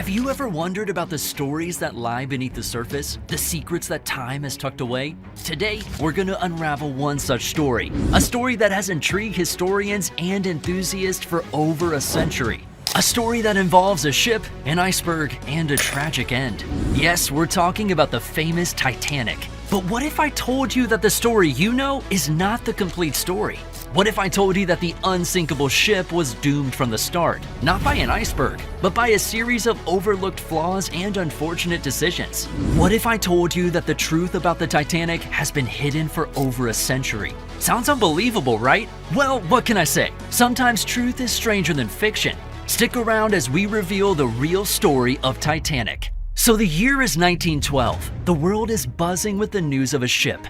Have you ever wondered about the stories that lie beneath the surface? The secrets that time has tucked away? Today, we're gonna unravel one such story. A story that has intrigued historians and enthusiasts for over a century. A story that involves a ship, an iceberg, and a tragic end. Yes, we're talking about the famous Titanic. But what if I told you that the story you know is not the complete story? What if I told you that the unsinkable ship was doomed from the start, not by an iceberg, but by a series of overlooked flaws and unfortunate decisions? What if I told you that the truth about the Titanic has been hidden for over a century? Sounds unbelievable, right? Well, what can I say? Sometimes truth is stranger than fiction. Stick around as we reveal the real story of Titanic. So the year is 1912. The world is buzzing with the news of a ship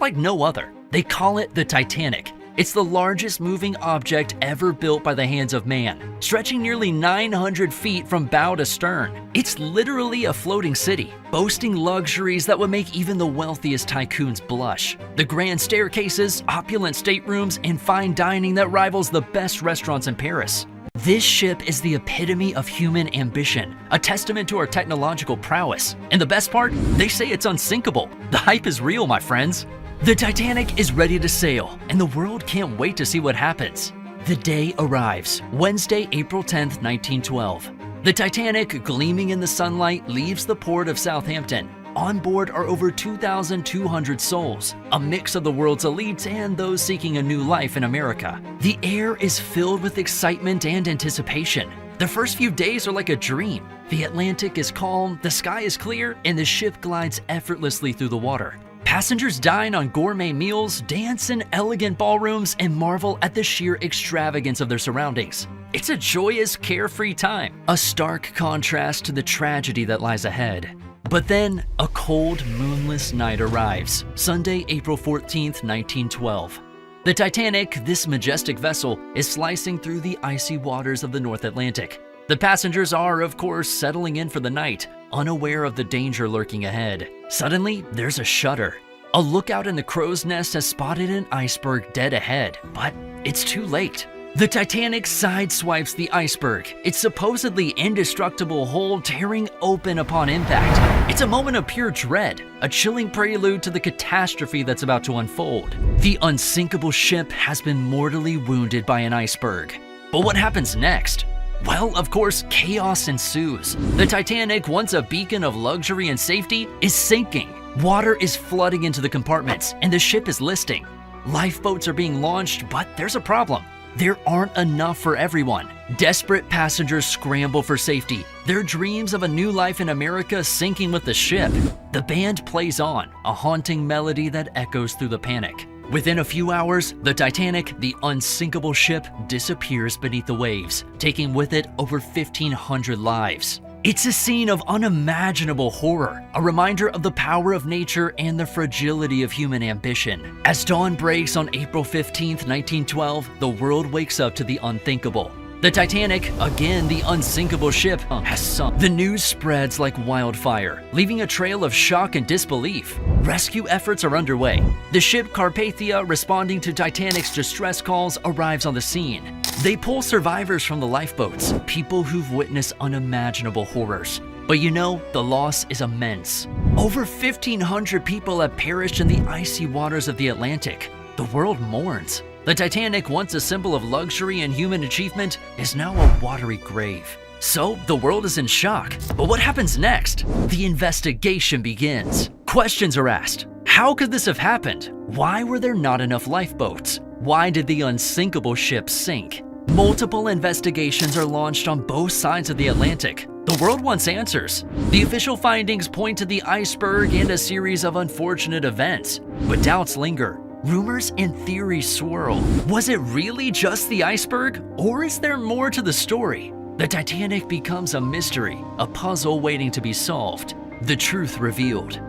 like no other. They call it the Titanic. It's the largest moving object ever built by the hands of man, stretching nearly 900 feet from bow to stern. It's literally a floating city, boasting luxuries that would make even the wealthiest tycoons blush. The grand staircases, opulent staterooms, and fine dining that rivals the best restaurants in Paris. This ship is the epitome of human ambition, a testament to our technological prowess. And the best part? They say it's unsinkable. The hype is real, my friends. The Titanic is ready to sail, and the world can't wait to see what happens. The day arrives, Wednesday, April 10th, 1912. The Titanic, gleaming in the sunlight, leaves the port of Southampton. On board are over 2,200 souls, a mix of the world's elites and those seeking a new life in America. The air is filled with excitement and anticipation. The first few days are like a dream. The Atlantic is calm, the sky is clear, and the ship glides effortlessly through the water. Passengers dine on gourmet meals, dance in elegant ballrooms, and marvel at the sheer extravagance of their surroundings. It's a joyous, carefree time, a stark contrast to the tragedy that lies ahead. But then, a cold, moonless night arrives, Sunday, April 14th, 1912. The Titanic, this majestic vessel, is slicing through the icy waters of the North Atlantic. The passengers are, of course, settling in for the night, unaware of the danger lurking ahead. Suddenly, there's a shudder. A lookout in the crow's nest has spotted an iceberg dead ahead, but it's too late. The Titanic sideswipes the iceberg, its supposedly indestructible hull tearing open upon impact. It's a moment of pure dread, a chilling prelude to the catastrophe that's about to unfold. The unsinkable ship has been mortally wounded by an iceberg. But what happens next? Well, of course, chaos ensues. The Titanic, once a beacon of luxury and safety, is sinking. Water is flooding into the compartments, and the ship is listing. Lifeboats are being launched, but there's a problem. There aren't enough for everyone. Desperate passengers scramble for safety, their dreams of a new life in America sinking with the ship. The band plays on, a haunting melody that echoes through the panic. Within a few hours, the Titanic, the unsinkable ship, disappears beneath the waves, taking with it over 1,500 lives. It's a scene of unimaginable horror, a reminder of the power of nature and the fragility of human ambition. As dawn breaks on April 15th, 1912, the world wakes up to the unthinkable. The Titanic, again the unsinkable ship, has sunk. The news spreads like wildfire, leaving a trail of shock and disbelief. Rescue efforts are underway. The ship Carpathia, responding to Titanic's distress calls, arrives on the scene. They pull survivors from the lifeboats, people who've witnessed unimaginable horrors. But you know, the loss is immense. Over 1,500 people have perished in the icy waters of the Atlantic. The world mourns. The Titanic, once a symbol of luxury and human achievement, is now a watery grave. So, the world is in shock. But what happens next? The investigation begins. Questions are asked. How could this have happened? Why were there not enough lifeboats? Why did the unsinkable ship sink? Multiple investigations are launched on both sides of the Atlantic. The world wants answers. The official findings point to the iceberg and a series of unfortunate events. But doubts linger. Rumors and theories swirl. Was it really just the iceberg? Or is there more to the story? The Titanic becomes a mystery, a puzzle waiting to be solved. The truth revealed.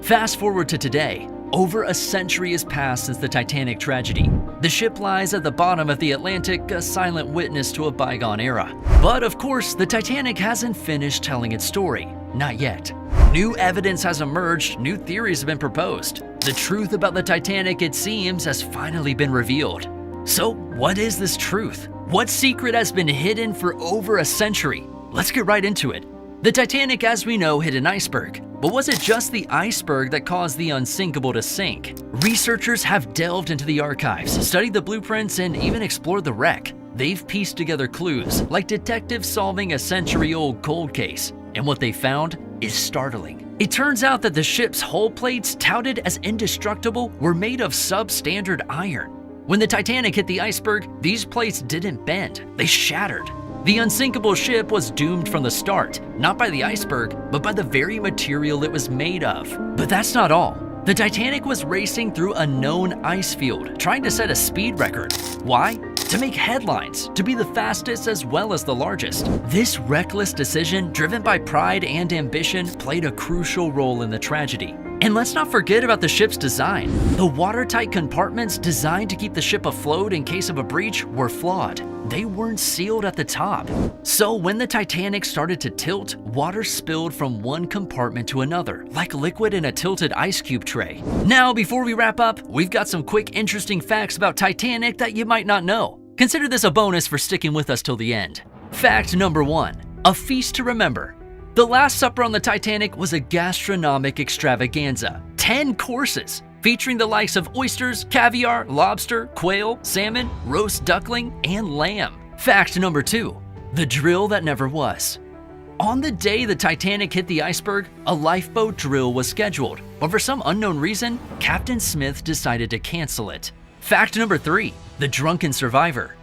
Fast forward to today. Over a century has passed since the Titanic tragedy. The ship lies at the bottom of the Atlantic, a silent witness to a bygone era. But of course, the Titanic hasn't finished telling its story. Not yet. New evidence has emerged, new theories have been proposed. The truth about the Titanic, it seems, has finally been revealed. So, what is this truth? What secret has been hidden for over a century? Let's get right into it. The Titanic, as we know, hit an iceberg. But was it just the iceberg that caused the unsinkable to sink? Researchers have delved into the archives, studied the blueprints, and even explored the wreck. They've pieced together clues, like detectives solving a century-old cold case. And what they found is startling. It turns out that the ship's hull plates, touted as indestructible, were made of substandard iron. When the Titanic hit the iceberg, these plates didn't bend, they shattered. The unsinkable ship was doomed from the start, not by the iceberg, but by the very material it was made of. But that's not all. The Titanic was racing through a known ice field, trying to set a speed record. Why? To make headlines, to be the fastest as well as the largest. This reckless decision, driven by pride and ambition, played a crucial role in the tragedy. And let's not forget about the ship's design. The watertight compartments designed to keep the ship afloat in case of a breach were flawed. They weren't sealed at the top. So when the Titanic started to tilt, water spilled from one compartment to another, like liquid in a tilted ice cube tray. Now, before we wrap up, we've got some quick interesting facts about Titanic that you might not know. Consider this a bonus for sticking with us till the end. Fact number 1, a feast to remember. The Last Supper on the Titanic was a gastronomic extravaganza. 10 courses, featuring the likes of oysters, caviar, lobster, quail, salmon, roast duckling, and lamb. Fact number 2, the drill that never was. On the day the Titanic hit the iceberg, a lifeboat drill was scheduled, but for some unknown reason, Captain Smith decided to cancel it. Fact number 3, the drunken survivor.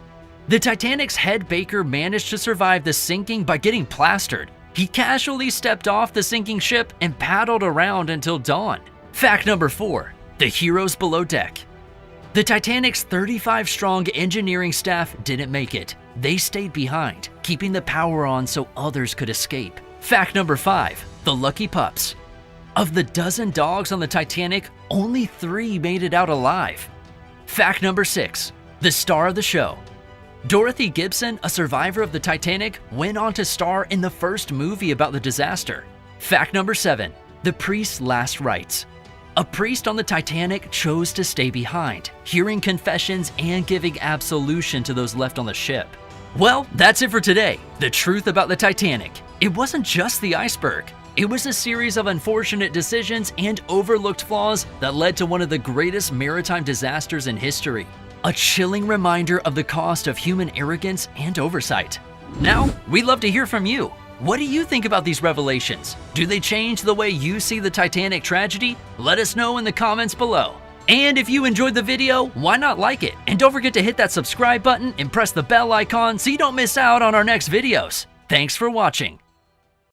The Titanic's head baker managed to survive the sinking by getting plastered. He casually stepped off the sinking ship and paddled around until dawn. Fact number 4, the heroes below deck. The Titanic's 35-strong engineering staff didn't make it. They stayed behind, keeping the power on so others could escape. Fact number 5, the lucky pups. Of the dozen dogs on the Titanic, only 3 made it out alive. Fact number 6, the star of the show. Dorothy Gibson, a survivor of the Titanic, went on to star in the first movie about the disaster. Fact number 7, the priest's last rites. A priest on the Titanic chose to stay behind, hearing confessions and giving absolution to those left on the ship. Well, that's it for today. The truth about the Titanic. It wasn't just the iceberg. It was a series of unfortunate decisions and overlooked flaws that led to one of the greatest maritime disasters in history. A chilling reminder of the cost of human arrogance and oversight. Now, we'd love to hear from you. What do you think about these revelations? Do they change the way you see the Titanic tragedy? Let us know in the comments below. And if you enjoyed the video, why not like it? And don't forget to hit that subscribe button and press the bell icon so you don't miss out on our next videos. Thanks for watching.